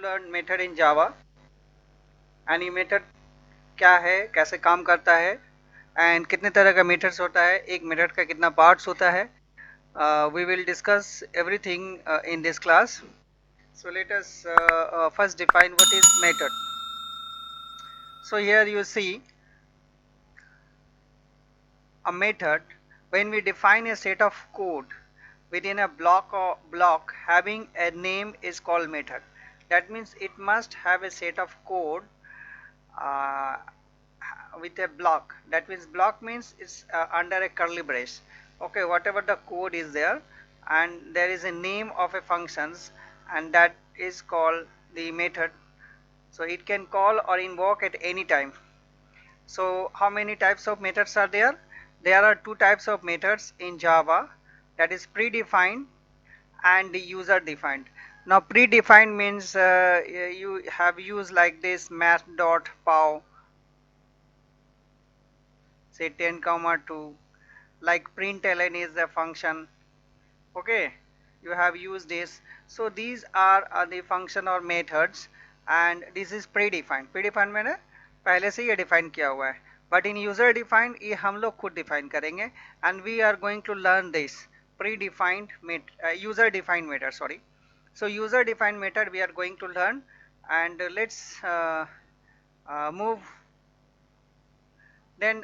learn method in Java. Any method क्या है, कैसे काम करता है, एंड कितने तरह का मेथड्स होता है, एक मेथड का कितना पार्ट्स होता है. We will discuss everything in this class. So let us first define what is method. So here you see a method. When we define a set of code within a block or block having a name is called method. That means it must have a set of code uh, with a block. That means block means it's under a curly brace. Okay, whatever the code is there, and there is a name of a functions, and that is called the method. So it can call or invoke at any time. So how many types of methods are there? There are two types of methods in Java, that is predefined and user defined. Now predefined means you have used like this math.pow, say 10 comma 2, like println is the function. Okay, you have used this. So these are the function or methods, and this is predefined. Predefined मैंने पहले से ये define किया हुआ है, but in user defined ये हम लोग खुद define करेंगे, and we are going to learn this predefined user defined method. Sorry, so user defined method we are going to learn, and let's move. Then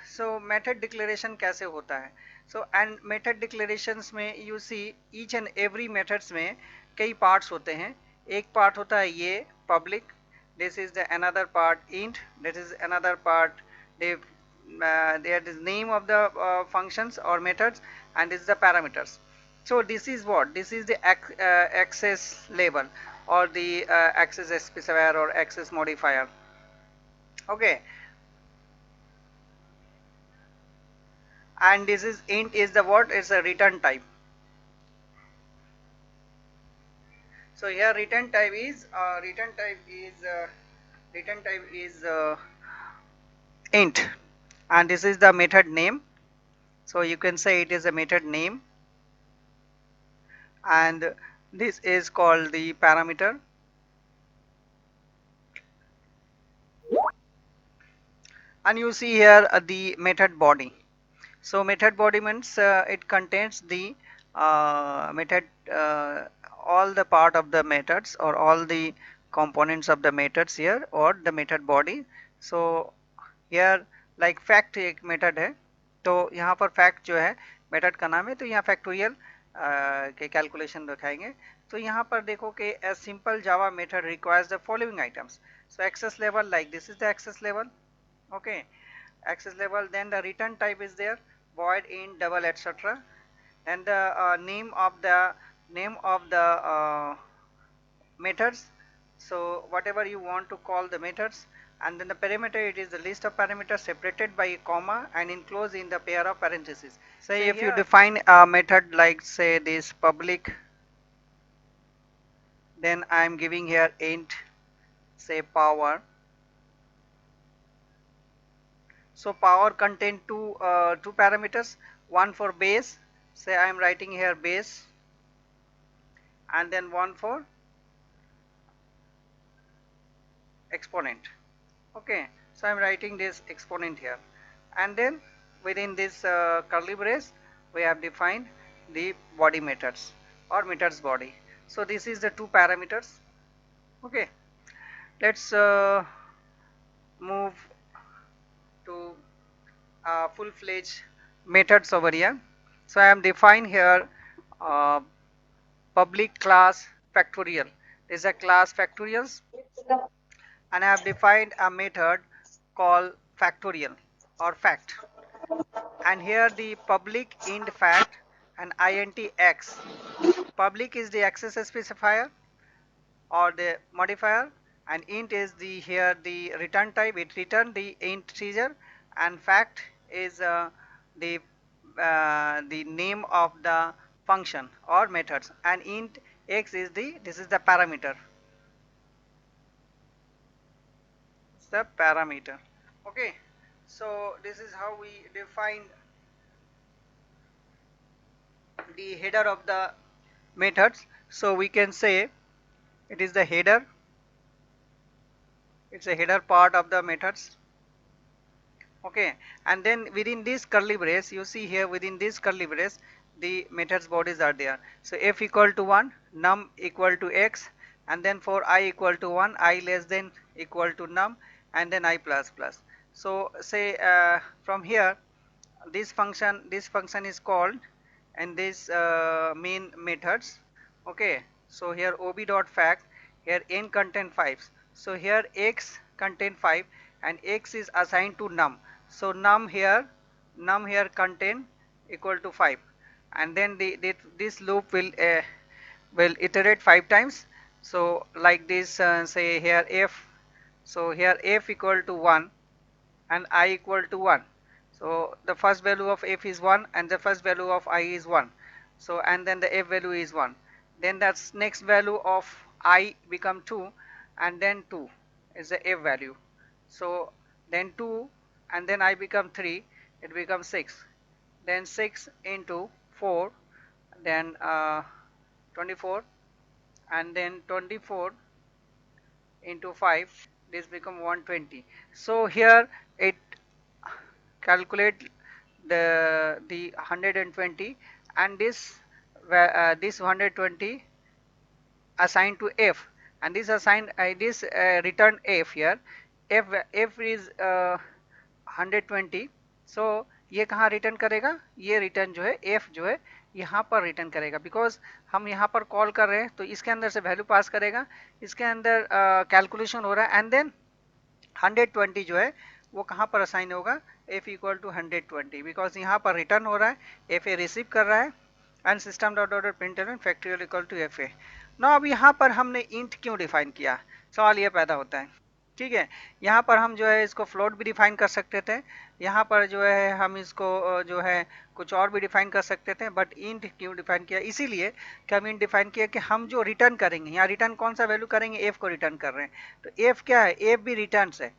so method declaration कैसे होता है? So and method declarations में you see each and every methods में कई parts होते हैं. एक part होता है ये public, this is the another part int, that is another part the there is name of the functions or methods, and this is the parameters. So this is what? This is the access label or the access specifier or access modifier. Okay, and this is int is the what? It's a return type. So here return type is int, and this is the method name. So you can say it is a method name, and this is called the parameter. And you see here the method body. So method body means it contains the method, all the part of the methods or all the components of the methods here, or the method body. So here like fact एक method है, तो यहाँ पर fact जो है method का नाम है, तो यहाँ factorial के calculation दिखाएंगे. तो यहाँ पर देखो कि a simple Java method requires the following items. So access level, like this is the access level. Okay, access level. Then the return type is there, void, int, double, etc. And the name of the methods. So whatever you want to call the methods, and then the parameter, it is the list of parameters separated by a comma and enclosed in the pair of parentheses. Say if you define a method like say this public, then I am giving here int say power. So power contain two parameters, one for base, say I am writing here base, and then one for exponent. Okay, so I am writing this exponent here, and then within this curly brace we have defined the body methods or methods body. So this is the two parameters. Okay, let's move to full-fledged methods over here. So I am defined here uh, public class factorial. This is a class factorials, and I have defined a method called factorial or fact, and here the public int fact and int x. Public is the access specifier or the modifier, and int is the here the return type, it return the integer, and fact is the name of the function or methods, and int x is this is the parameter. It's the parameter. Okay, so this is how we define the header of the methods. So we can say it is the header, it's a header part of the methods. Okay, and then within this curly brace, you see here within this curly brace the methods bodies are there. So f equal to 1, num equal to x, and then for I equal to 1, I less than equal to num, and then I plus plus. So say from here this function is called, and this main methods. Okay, so here ob dot fact, here n contain 5, so here x contain 5 and x is assigned to num, so num here contain equal to 5, and then this loop will iterate 5 times. So like this, say here f, so here f equal to 1 and I equal to 1. So the first value of f is 1 and the first value of I is 1. So and then the f value is 1. Then that's next value of I become 2, and then 2 is the f value. So then 2 and then I become 3, it becomes 6. Then 6 into 4, then 24, and then 24 into 5, this become 120. So here it calculate the 120, and this 120 assigned to f, and this assigned this return f here, f is 120. so ये कहाँ return करेगा, ये return जो है f जो है यहाँ पर रिटर्न करेगा, बिकॉज हम यहाँ पर कॉल कर रहे हैं तो इसके अंदर से वैल्यू पास करेगा, इसके अंदर कैलकुलेशन हो रहा है, एंड देन 120 जो है वो कहाँ पर असाइन होगा, f इक्वल टू 120, बिकॉज यहाँ पर रिटर्न हो रहा है, एफ ए रिसीव कर रहा है, and system dot dot println factorial equal to F A. ना अब यहाँ पर हमने इंट क्यों डिफाइन किया, सवाल ये पैदा होता है। ठीक है, यहाँ पर हम जो है इसको फ्लोट भी डिफाइन कर सकते थे, यहाँ पर जो है हम इसको जो है कुछ और भी डिफाइन कर सकते थे, बट इंट क्यों डिफाइन किया, इसीलिए कि हम इंट डिफाइन किया कि हम जो रिटर्न करेंगे, यहाँ रिटर्न कौन सा वैल्यू करेंगे, एफ को रिटर्न कर रहे हैं, तो एफ क्या है, एफ भी रिटर्न है,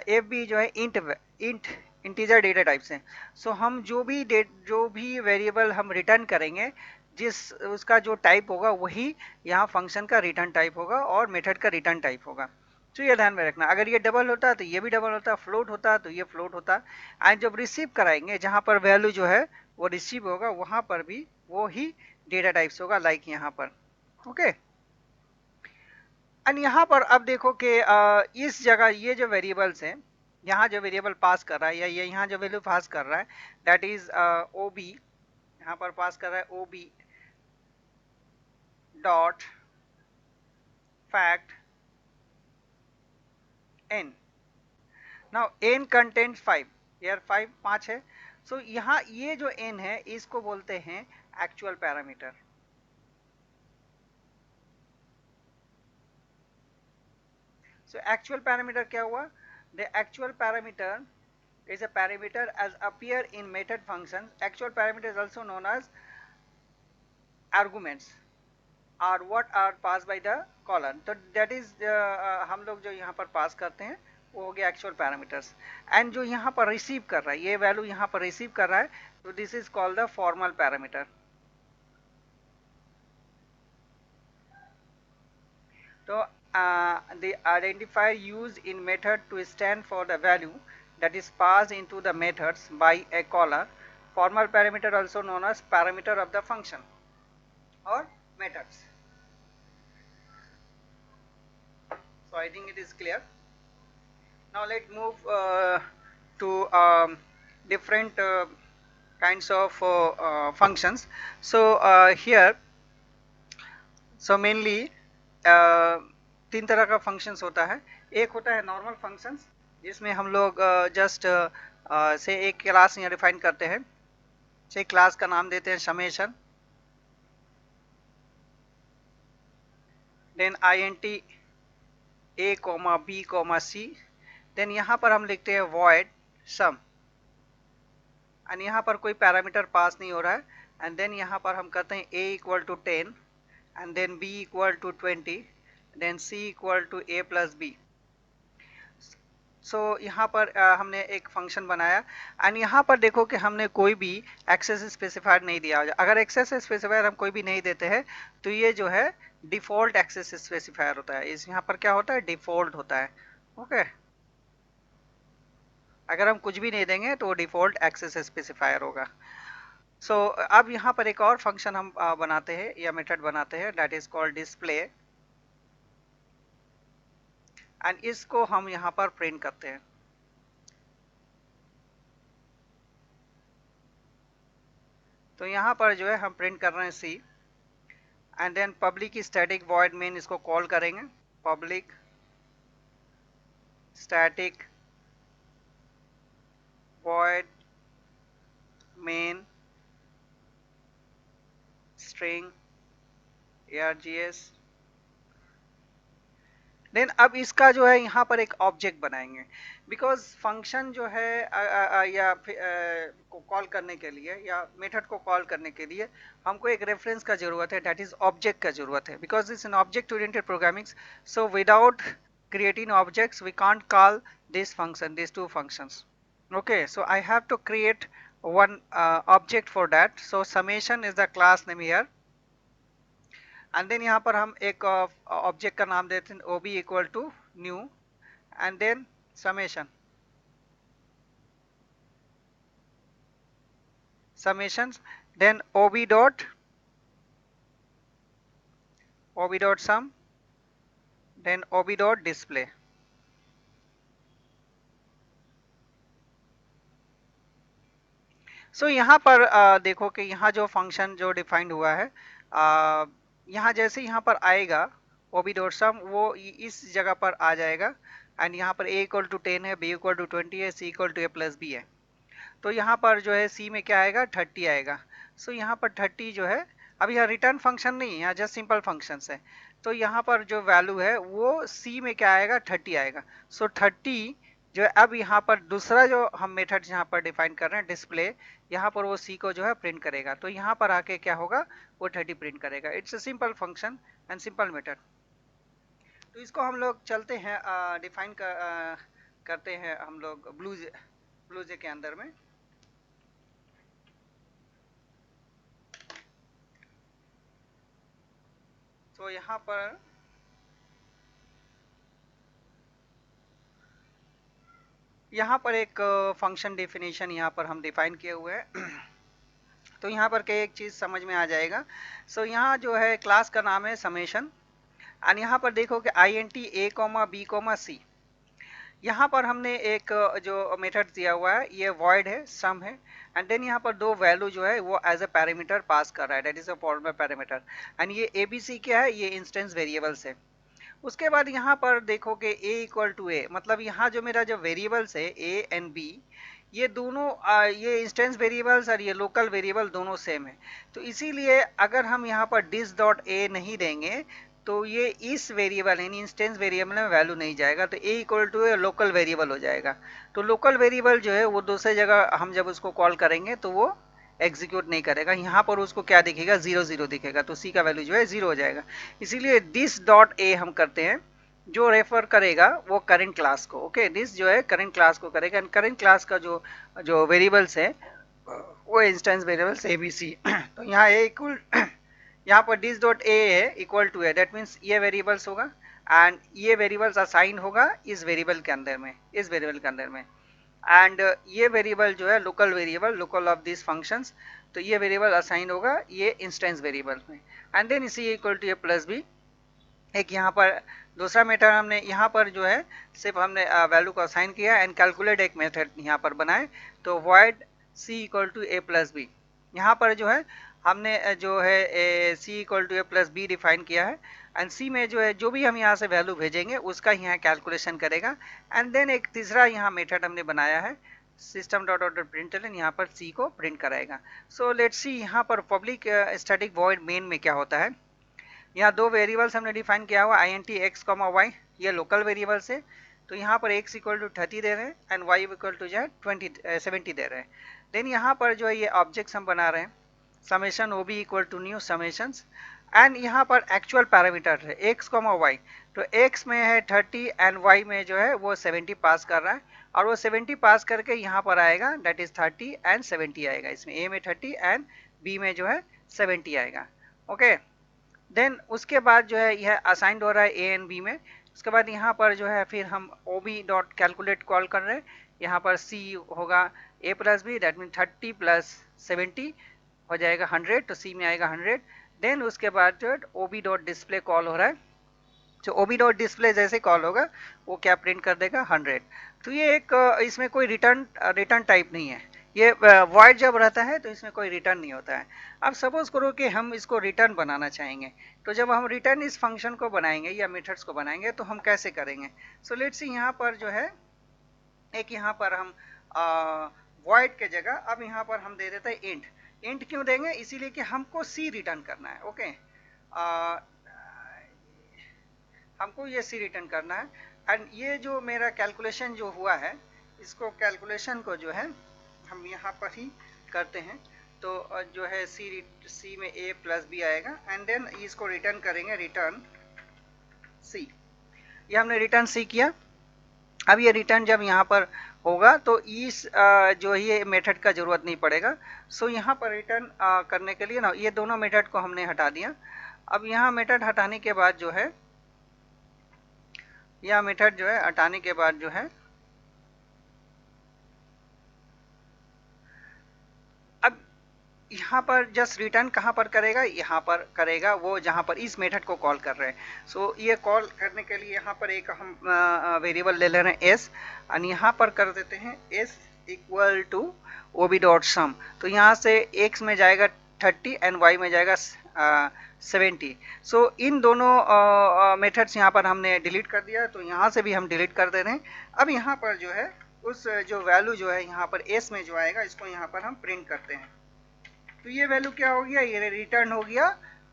एफ भी जो है इंट इंटीजर डेटा टाइप से। सो हम जो भी वेरिएबल हम रिटर्न करेंगे, जिस उसका जो टाइप होगा वही यहाँ फंक्शन का रिटर्न टाइप होगा और मेथड का रिटर्न टाइप होगा। तो ये ध्यान में रखना, अगर ये डबल होता तो ये भी डबल होता, फ्लोट होता तो ये फ्लोट होता, एंड जब रिसीव कराएंगे जहाँ पर वैल्यू जो है वो रिसीव होगा वहाँ पर भी वो ही डेटा टाइप्स होगा, लाइक यहाँ पर। ओके, एंड यहाँ पर अब देखो कि इस जगह ये जो वेरिएबल्स हैं, यहाँ जो वेरिएबल पास कर रहा है या ये यहाँ जो वैल्यू पास कर रहा है, दैट इज ओ बी, यहाँ पर पास कर रहा है O B dot fact n. Now n contains 5, here 5 है, so यहाँ ये जो n है इसको बोलते हैं actual parameter. So actual parameter क्या हुआ, the actual parameter is a parameter as appear in method functions. Actual parameter is also known as arguments are what are passed by the caller, तो that is हम लोग जो यहाँ पर पास करते हैं वो हो गया एक्चुअल पैरामीटर्स, एंड जो यहाँ पर रिसीव कर रहा है, ये वैल्यू यहाँ पर रिसीव कर रहा है, तो this is called the formal parameter. तो the identifier used in method to stand for the value that is passed into the methods by a caller, formal parameter also known as parameter of the function or methods. So I think it is clear. Now let's move to different kinds of functions. So here, so mainly तीन तरह का functions होता है। एक होता है normal functions, जिसमें हम लोग जस्ट से एक क्लास यहाँ डिफाइन करते हैं, से क्लास का नाम देते हैं summation, then int a, b, c, then यहाँ पर हम लिखते हैं void sum, एंड यहाँ पर कोई पैरामीटर पास नहीं हो रहा है, एंड देन यहाँ पर हम करते हैं a equal to 10, and then b equal to 20, then c equal to a plus b। So यहाँ पर हमने एक फंक्शन बनाया, एंड यहाँ पर देखो कि हमने कोई भी एक्सेस स्पेसिफायर नहीं दिया। अगर एक्सेस स्पेसिफायर हम कोई भी नहीं देते हैं तो ये जो है डिफॉल्ट एक्सेस स्पेसिफायर होता है, इस यहाँ पर क्या होता है, डिफॉल्ट होता है। ओके। अगर हम कुछ भी नहीं देंगे तो डिफॉल्ट एक्सेस स्पेसिफायर होगा। सो अब यहाँ पर एक और फंक्शन हम बनाते हैं या मेथड बनाते हैं, that is called display, and इसको हम यहाँ पर प्रिंट करते हैं। तो यहाँ पर जो है हम प्रिंट कर रहे हैं C, and then public static void main, इसको कॉल करेंगे, public static void main string args। Then अब इसका जो है यहाँ पर एक ऑब्जेक्ट बनाएंगे, बिकॉज फंक्शन जो है या को कॉल करने के लिए या मेथड को कॉल करने के लिए हमको एक रेफरेंस का जरूरत है, दैट इज ऑब्जेक्ट का जरूरत है, because this in object oriented programming. So without creating objects we can't call this function, these two functions. Okay, so I have to create one object for that. So summation is the class name here, and then यहाँ पर हम एक object का नाम देते हैं ob equal to new, and then summation, summations, then ob dot sum, then ob dot display. सो यहाँ पर देखो कि यहाँ जो फंक्शन जो डिफाइंड हुआ है, यहाँ जैसे यहाँ पर आएगा ओबी डॉट सम, वो इस जगह पर आ जाएगा, एंड यहाँ पर a इक्वल टू 10 है, b इक्वल टू 20 है, c equal to a plus b है। तो यहाँ पर जो है c में क्या आएगा, 30 आएगा। सो यहाँ पर 30 जो है, अब यहाँ रिटर्न फंक्शन नहीं है, यहाँ जस्ट सिंपल फंक्शन है। तो यहाँ पर जो वैल्यू है वो c में क्या आएगा, 30 आएगा। सो 30 जो है, अब यहाँ पर दूसरा जो हम मेथड यहाँ पर डिफाइन कर रहे हैं डिस्प्ले, यहाँ पर वो c को जो है प्रिंट करेगा। तो यहाँ पर आके क्या होगा, वो 30 प्रिंट करेगा। It's a simple function and simple method. तो इसको हम लोग चलते हैं डिफाइन करते हैं हम लोग ब्लूजे के अंदर में। तो यहाँ पर एक फंक्शन डेफिनेशन यहाँ पर हम डिफाइन किए हुए हैं। तो यहाँ पर एक चीज समझ में आ जाएगा। सो यहाँ जो है क्लास का नाम है समेशन, एंड यहाँ पर देखो कि int a, b, c, यहाँ पर हमने एक जो मेथड दिया हुआ है ये void है, sum है, एंड देन यहाँ पर दो वैल्यू जो है वो एज अ पैरामीटर पास कर रहा है, that is a formal parameter, and ये abc क्या है, ये इंस्टेंस वेरिएबल्स है। उसके बाद यहाँ पर देखो कि a इक्वल टू a, मतलब यहाँ जो मेरा जो वेरिएबल्स है a एंड b, ये दोनों ये इंस्टेंस वेरिएबल्स और ये लोकल वेरिएबल दोनों सेम है। तो इसीलिए अगर हम यहाँ पर डिस डॉट a नहीं देंगे तो ये इस वेरिएबल यानी इंस्टेंस वेरिएबल में वैल्यू नहीं जाएगा, तो a equal to a local variable हो जाएगा। तो लोकल वेरिएबल जो है वो दूसरे जगह हम जब उसको कॉल करेंगे तो वो एग्जीक्यूट नहीं करेगा, यहाँ पर उसको क्या दिखेगा, 0 0 दिखेगा, तो c का वैल्यू जो है 0 हो जाएगा। इसीलिए दिस डॉट a हम करते हैं, जो रेफर करेगा वो करंट क्लास को। ओके, दिस जो है करंट क्लास को करेगा, एंड करंट क्लास का जो जो वेरिएबल्स है वो इंस्टेंस वेरिएबल्स abc। तो यहाँ a इक्वल यहाँ पर दिस डॉट a है इक्वल टू है, दैट मीन्स ये वेरिएबल्स होगा एंड ये वेरिएबल्स असाइन होगा इस वेरिएबल के अंदर में, इस वेरिएबल के अंदर में, एंड ये वेरिएबल जो है local variable, local of this functions, तो ये वेरिएबल असाइन होगा ये इंस्टेंस वेरिएबल में, एंड देन इसी equal to A plus B. एक यहाँ पर दूसरा मेथड हमने यहाँ पर जो है सिर्फ हमने वैल्यू को असाइन किया एंड कैलकुलेट एक मेथड यहाँ पर बनाए, तो void c equal to a plus B. यहाँ पर जो है हमने जो है c equal to a plus B define किया है, एंड c में जो है जो भी हम यहाँ से वैल्यू भेजेंगे उसका यहाँ कैलकुलेशन करेगा, एंड देन एक तीसरा यहाँ मेथड हमने बनाया है system dot out dot println, यहाँ पर c को प्रिंट कराएगा। सो लेट्स सी यहाँ पर पब्लिक स्टैटिक वॉइड मेन में क्या होता है। यहाँ दो वेरिएबल्स हमने डिफाइन किया हुआ int x, y, ये लोकल वेरिएबल्स है। तो यहाँ पर x इक्वल टू 30 दे रहे हैं एंड y इक्वल टू जो है 70 दे रहे हैं। देन यहाँ पर जो है ये ऑब्जेक्ट्स हम बना रहे हैं, summation ob equal to new summations, and यहाँ पर एक्चुअल पैरामीटर है x, y। तो x में है 30 एंड y में जो है वो 70 पास कर रहा है, और वो 70 पास करके यहाँ पर आएगा, दैट इज 30 एंड 70 आएगा। इसमें a में 30 एंड b में जो है 70 आएगा। ओके, देन उसके बाद जो है यह असाइंड हो रहा है a एंड b में। उसके बाद यहाँ पर जो है फिर हम ओबी डॉट कैलकुलेट कॉल कर रहे हैं, यहाँ पर सी होगा a plus B, that mean 30 plus 70 हो जाएगा 100, तो सी में आएगा 100। देन उसके बाद ओबी डॉट डिस्प्ले कॉल हो रहा है, जो ओबी डॉट डिस्प्ले जैसे कॉल होगा वो क्या प्रिंट कर देगा 100। तो ये एक इसमें कोई रिटर्न टाइप नहीं है, ये वॉइड जब रहता है तो इसमें कोई रिटर्न नहीं होता है। अब सपोज करो कि हम इसको रिटर्न बनाना चाहेंगे, तो जब हम रिटर्न इस फंक्शन को बनाएंगे या मेथड्स को बनाएंगे तो हम कैसे करेंगे। सो लेट्स सी यहाँ पर जो है एक यहाँ पर हम वॉइड के जगह अब यहाँ पर हम दे देते हैं इंट। इंट क्यों देंगे, इसीलिए कि हमको सी रिटर्न करना है। ओके, हमको ये सी रिटर्न करना है। एंड ये जो मेरा कैलकुलेशन जो हुआ है, इसको कैलकुलेशन को जो है हम यहाँ पर ही करते हैं। तो जो है सी में a प्लस बी आएगा एंड देन इसको रिटर्न करेंगे, रिटर्न सी। ये हमने रिटर्न सी किया। अब ये रिटर्न जब यहाँ पर होगा तो इस जो ये मेथड का जरूरत नहीं पड़ेगा। सो यहाँ पर रिटर्न करने के लिए ना ये दोनों मेथड को हमने हटा दिया। अब यहाँ मेथड हटाने के बाद जो है, यह मेथड जो है हटाने के बाद जो है अब यहाँ पर जस्ट रिटर्न कहाँ पर करेगा, यहाँ पर करेगा वो जहाँ पर इस मेथड को कॉल कर रहे हैं। सो ये कॉल करने के लिए यहाँ पर एक हम वेरिएबल ले ले रहे हैं s, और यहाँ पर कर देते हैं s equal to ob dot sum. तो यहाँ से x में जाएगा 30 एंड y में जाएगा 70। सो इन दोनों मेथड्स यहाँ पर हमने डिलीट कर दिया, तो यहाँ से भी हम डिलीट कर दे रहे हैं। अब यहाँ पर जो है उस जो वैल्यू जो है यहाँ पर s में जो आएगा, इसको यहाँ पर हम प्रिंट करते हैं। तो ये वैल्यू क्या हो गया, ये रिटर्न हो गया।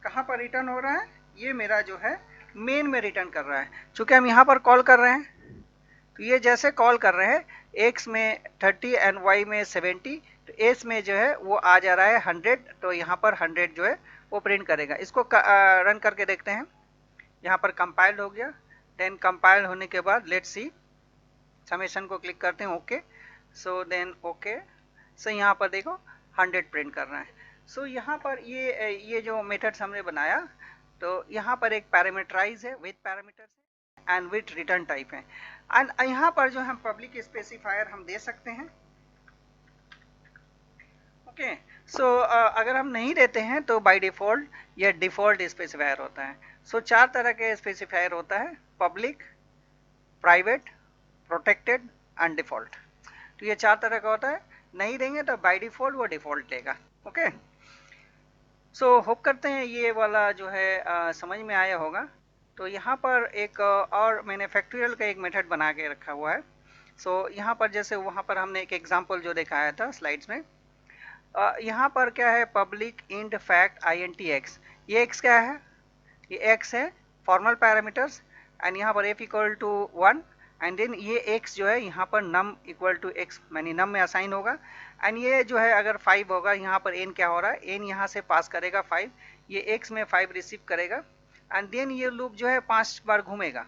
कहाँ पर रिटर्न हो रहा है, ये मेरा जो है मेन में रिटर्न कर रहा है। चूंकि हम यहाँ पर कॉल कर रहे हैं, तो ये जैसे कॉल कर रहे हैं x में 30 एंड y में 70, तो s में जो है वो आ जा रहा है 100, तो यहाँ पर 100 जो है वो प्रिंट करेगा। इसको रन करके देखते हैं। यहाँ पर कंपाइल्ड हो गया। देन कंपाइल होने के बाद लेट्स सी, समेशन को क्लिक करते हैं, ओके। सो देन ओके, सो यहाँ पर देखो 100 प्रिंट कर रहा है। सो यहाँ पर ये जो मेथड्स हमने बनाया, तो यहाँ पर एक पैरामीटराइज है with parameters and with return type है। एंड यहाँ पर जो हम पब्लिक स्पेसिफायर हम दे सकते हैं। ओके, सो अगर हम नहीं देते हैं तो बाय डिफॉल्ट ये डिफॉल्ट स्पेसिफायर होता है। सो चार तरह के स्पेसिफायर होता है, public, private, protected and default. तो ये चार तरह का होता है। नहीं देंगे तो बाय डिफॉल्ट वो डिफॉल्ट देगा। ओके, सो होप करते हैं ये वाला जो है समझ में आया होगा। तो यहाँ पर एक और मैंने फैक्टोरियल का एक मेथड बना के रखा हुआ है। सो यहाँ पर जैसे वहाँ पर हमने एक एग्जांपल जो दिखाया था स्लाइड्स में, यहाँ पर क्या है, पब्लिक इंट फैक्ट INT_x। ये x क्या है, ये x है फॉर्मल पैरामीटर्स, एंड यहाँ पर f equal to 1 and then ये x जो है यहाँ पर num इक्वल टू x यानी num में असाइन होगा। एंड ये जो है अगर 5 होगा, यहाँ पर n क्या हो रहा है, n यहाँ से पास करेगा 5, ये x में 5 रिसीव करेगा एंड देन ये लूप जो है 5 बार घूमेगा।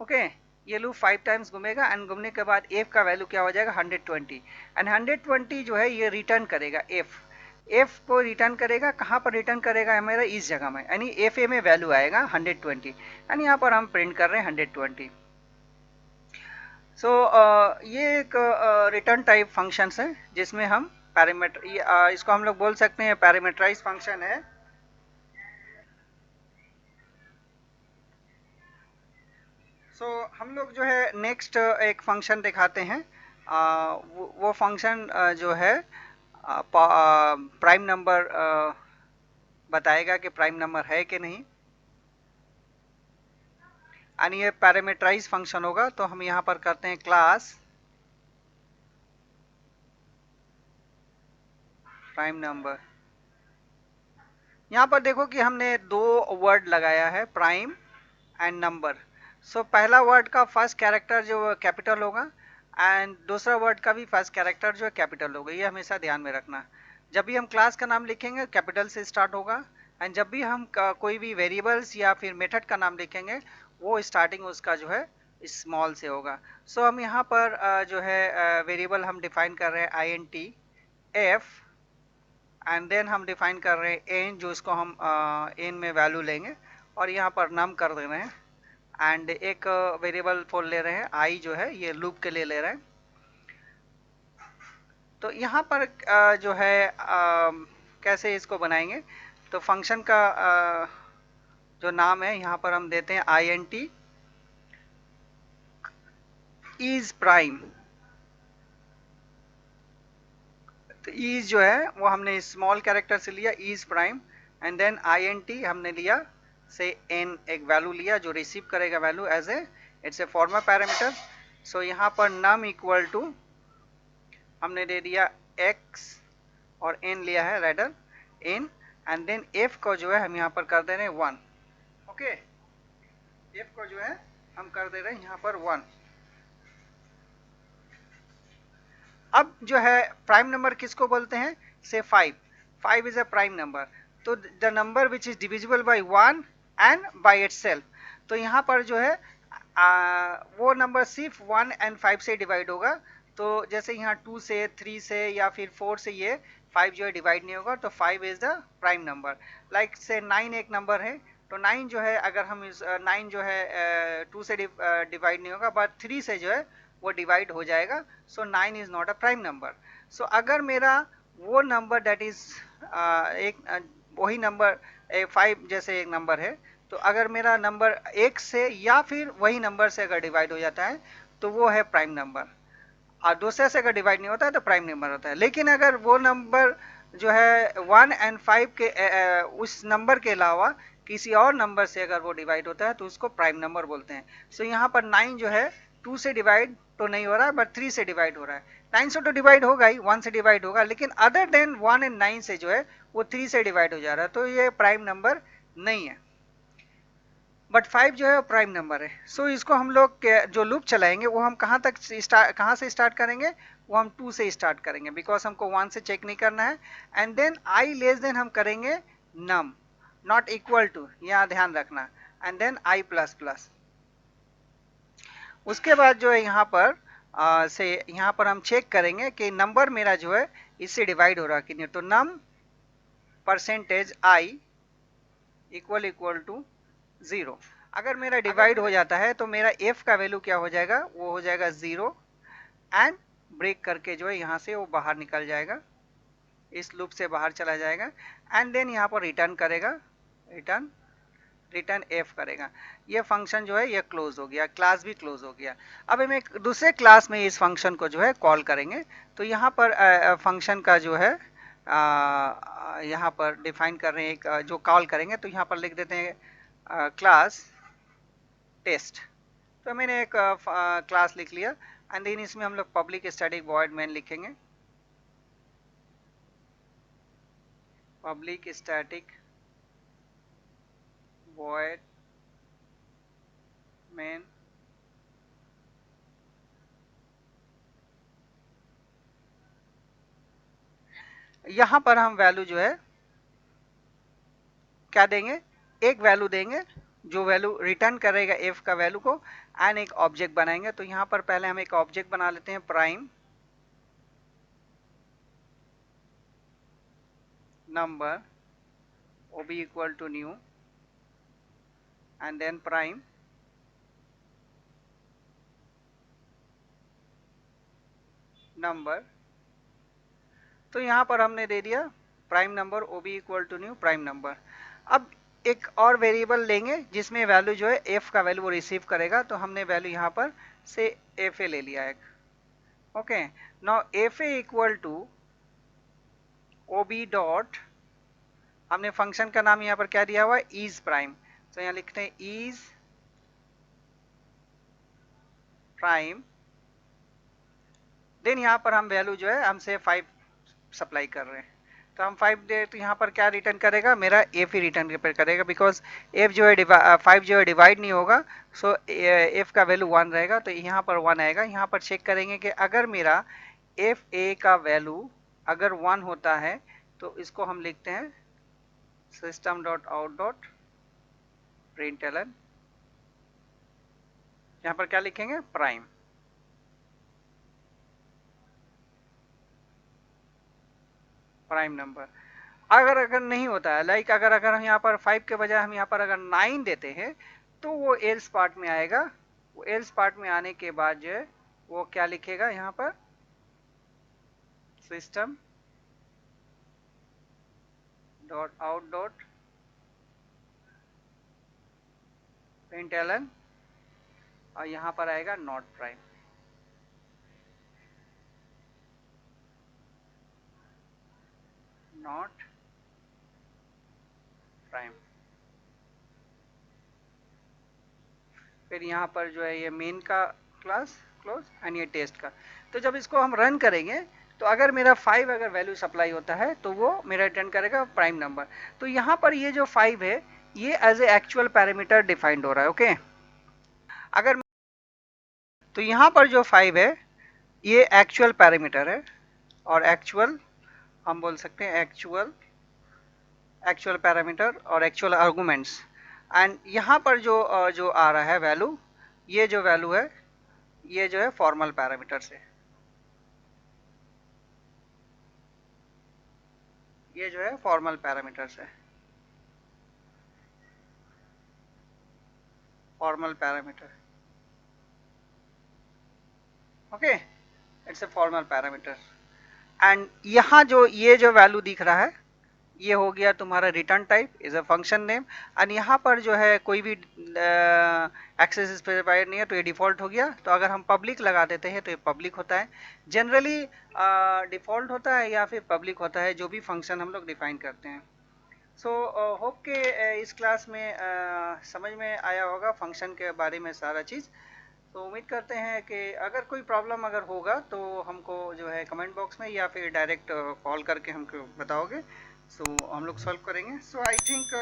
ओके, ये लूप 5 टाइम्स घूमेगा एंड घूमने के बाद f का वैल्यू क्या हो जाएगा 120 एंड 120 जो है ये रिटर्न करेगा f को रिटर्न करेगा। कहाँ पर रिटर्न करेगा, हमारा इस जगह में, यानी fa में वैल्यू आएगा 120 एंड यहाँ पर हम प्रिंट कर रहे हैं 120। सो ये एक रिटर्न टाइप फंक्शंस है जिसमें हम पैरामीटर, इसको हम लोग बोल सकते हैं पैरामीटराइज फंक्शन है। सो हम लोग जो है नेक्स्ट एक फंक्शन दिखाते हैं। वो फंक्शन जो है प्राइम नंबर बताएगा कि प्राइम नंबर है कि नहीं, और ये पैरामीटराइज फंक्शन होगा। तो हम यहाँ पर करते हैं क्लास प्राइम नंबर। यहाँ पर देखो कि हमने दो वर्ड लगाया है, प्राइम एंड नंबर। सो पहला वर्ड का फर्स्ट कैरेक्टर जो कैपिटल होगा एंड दूसरा वर्ड का भी फर्स्ट कैरेक्टर जो है कैपिटल होगा। ये हमेशा ध्यान में रखना। जब भी हम क्लास का नाम लिखेंगे कैपिटल से स्टार्ट होगा, एंड जब भी हम कोई भी वेरिएबल्स या फिर मेथड का नाम लिखेंगे वो स्टार्टिंग उसका जो है स्मॉल से होगा। सो हम यहाँ पर जो है वेरिएबल हम डिफाइन कर रहे हैं INT_f एंड देन हम डिफाइन कर रहे हैं n, जो इसको हम n में वैल्यू लेंगे और यहाँ पर नम कर दे रहे हैं एंड एक वेरिएबल फॉर ले रहे हैं आई जो है ये लूप के लिए ले रहे हैं। तो यहाँ पर जो है कैसे इसको बनाएंगे, तो फंक्शन का जो नाम है यहाँ पर हम देते हैं int is प्राइम। तो इज जो है वो हमने स्मॉल कैरेक्टर से लिया is prime, and then int हमने लिया से n एक वैल्यू लिया जो रिसीव करेगा value as A it's a formal parameter. So यहाँ पर num इक्वल टू हमने दे दिया x और n लिया है reader n, and then f को जो है हम यहाँ पर कर दे रहे हैं 1। ओके, f को जो है हम कर दे रहे हैं यहाँ पर 1। अब जो है प्राइम नंबर किसको बोलते हैं, से 5। 5 इज अ प्राइम नंबर। तो the number which is divisible by 1 and by itself. तो यहाँ पर जो है वो नंबर सिर्फ 1 एंड 5 से डिवाइड होगा। तो जैसे यहाँ 2 से 3 से या फिर 4 से ये 5 जो है डिवाइड नहीं होगा, तो 5 is the prime number. Like से 9 एक नंबर है, तो 9 जो है अगर हम इस 9 जो है 2 से डिवाइड नहीं होगा बट 3 से जो है वो डिवाइड हो जाएगा। So 9 is not a prime number. So अगर मेरा वो नंबर दैट इज एक वही नंबर 5 जैसे एक नंबर है, तो अगर मेरा नंबर 1 से या फिर वही नंबर से अगर डिवाइड हो जाता है तो वो है प्राइम नंबर, और दूसरे से अगर डिवाइड नहीं होता है तो प्राइम नंबर होता है। लेकिन अगर वो नंबर जो है 1 एंड 5 के उस नंबर के अलावा किसी और नंबर से अगर वो डिवाइड होता है तो उसको प्राइम नंबर बोलते हैं। सो यहाँ पर 9 जो है 2 से डिवाइड तो नहीं हो रहा है बट 3 से डिवाइड हो रहा है। 9 से तो डिवाइड होगा ही, 1 से डिवाइड होगा, लेकिन अदर देन 1 एंड 9 से जो है वो 3 से डिवाइड हो जा रहा है, तो ये प्राइम नंबर नहीं है। बट 5 जो है प्राइम नंबर है। सो इसको हम लोग जो लूप चलाएंगे वो हम कहाँ से स्टार्ट करेंगे, वो हम 2 से स्टार्ट करेंगे बिकॉज हमको 1 से चेक नहीं करना है। And then I less than हम करेंगे नम, नॉट इक्वल टू, यहाँ ध्यान रखना, and then I plus plus. उसके बाद जो है यहाँ पर यहाँ पर हम चेक करेंगे कि नंबर मेरा जो है इससे डिवाइड हो रहा है कि नहीं। तो नम परसेंटेज आई इक्वल टू 0। अगर मेरा डिवाइड हो जाता है तो मेरा f का वैल्यू क्या हो जाएगा, वो हो जाएगा 0, एंड ब्रेक करके जो है यहाँ से वो बाहर निकल जाएगा, इस लूप से बाहर चला जाएगा, एंड देन यहाँ पर रिटर्न करेगा, रिटर्न f करेगा। ये फंक्शन जो है ये क्लोज हो गया, क्लास भी क्लोज हो गया। अब हम एक दूसरे क्लास में इस फंक्शन को जो है कॉल करेंगे। तो यहाँ पर फंक्शन का जो है यहाँ पर डिफाइन कर रहे हैं एक जो कॉल करेंगे, तो यहाँ पर लिख देते हैं क्लास टेस्ट। तो मैंने एक क्लास लिख लिया, एंड देन इसमें हम लोग पब्लिक स्टैटिक वॉइड मेन लिखेंगे, पब्लिक स्टैटिक वॉइड मेन यहाँ पर हम वैल्यू जो है क्या देंगे, एक वैल्यू देंगे जो वैल्यू रिटर्न करेगा f का वैल्यू को, एंड एक ऑब्जेक्ट बनाएंगे। तो यहाँ पर पहले हम एक ऑब्जेक्ट बना लेते हैं prime number ob equal to new, and then prime number. तो यहाँ पर हमने दे दिया prime number ob equal to new prime number. अब एक और वेरिएबल लेंगे जिसमें वैल्यू जो है f का वैल्यू वो रिसीव करेगा, तो हमने वैल्यू यहाँ पर से fa ले लिया एक। Okay, now fa equal to ob dot, हमने फंक्शन का नाम यहाँ पर क्या दिया हुआ है, इज प्राइम। तो यहाँ लिखते हैं इज प्राइम, देन यहाँ पर हम वैल्यू जो है हमसे 5 सप्लाई कर रहे हैं। तो हम 5 दे तो यहाँ पर क्या रिटर्न करेगा, मेरा f ही रिटर्न करेगा बिकॉज f जो है 5 जो है डिवाइड नहीं होगा। सो f का वैल्यू 1 रहेगा, तो यहाँ पर 1 आएगा। यहाँ पर चेक करेंगे कि अगर मेरा fa का वैल्यू अगर 1 होता है तो इसको हम लिखते हैं system dot out dot println, यहाँ पर क्या लिखेंगे, प्राइम। प्राइम नंबर अगर नहीं होता है, लाइक अगर हम यहाँ पर 5 के बजाय हम यहाँ पर अगर 9 देते हैं, तो वो एल्स पार्ट में आएगा। वो एल्स पार्ट में आने के बाद जो है वो क्या लिखेगा यहाँ पर, system dot out dot println, और यहाँ पर आएगा नॉट प्राइम। Not prime. फिर यहाँ पर जो है ये मेन का क्लास क्लोज एंड ये टेस्ट का। तो जब इसको हम रन करेंगे तो अगर मेरा 5 अगर वैल्यू सप्लाई होता है तो वो मेरा रिटर्न करेगा प्राइम नंबर। तो यहाँ पर ये जो 5 है ये as a actual parameter defined हो रहा है। ओके, अगर तो यहाँ पर जो 5 है ये एक्चुअल पैरामीटर है, और एक्चुअल हम बोल सकते हैं एक्चुअल पैरामीटर और एक्चुअल आर्गुमेंट्स। एंड यहाँ पर जो आ रहा है वैल्यू, ये जो वैल्यू है ये जो है फॉर्मल पैरामीटर से, ये जो है फॉर्मल पैरामीटर से, formal parameter. Okay, it's a formal parameter. And यहाँ जो ये जो वैल्यू दिख रहा है ये हो गया तुम्हारा return type is a function name. And यहाँ पर जो है कोई भी एक्सेस स्पेसिफाइड नहीं है तो ये डिफॉल्ट हो गया। तो अगर हम पब्लिक लगा देते हैं तो ये पब्लिक होता है। जनरली डिफॉल्ट होता है या फिर पब्लिक होता है, जो भी फंक्शन हम लोग डिफाइन करते हैं। सो होप के इस क्लास में समझ में आया होगा फंक्शन के बारे में सारा चीज़। तो उम्मीद करते हैं कि अगर कोई प्रॉब्लम अगर होगा तो हमको जो है कमेंट बॉक्स में या फिर डायरेक्ट कॉल करके हमको बताओगे, सो हम लोग सॉल्व करेंगे। सो आई थिंक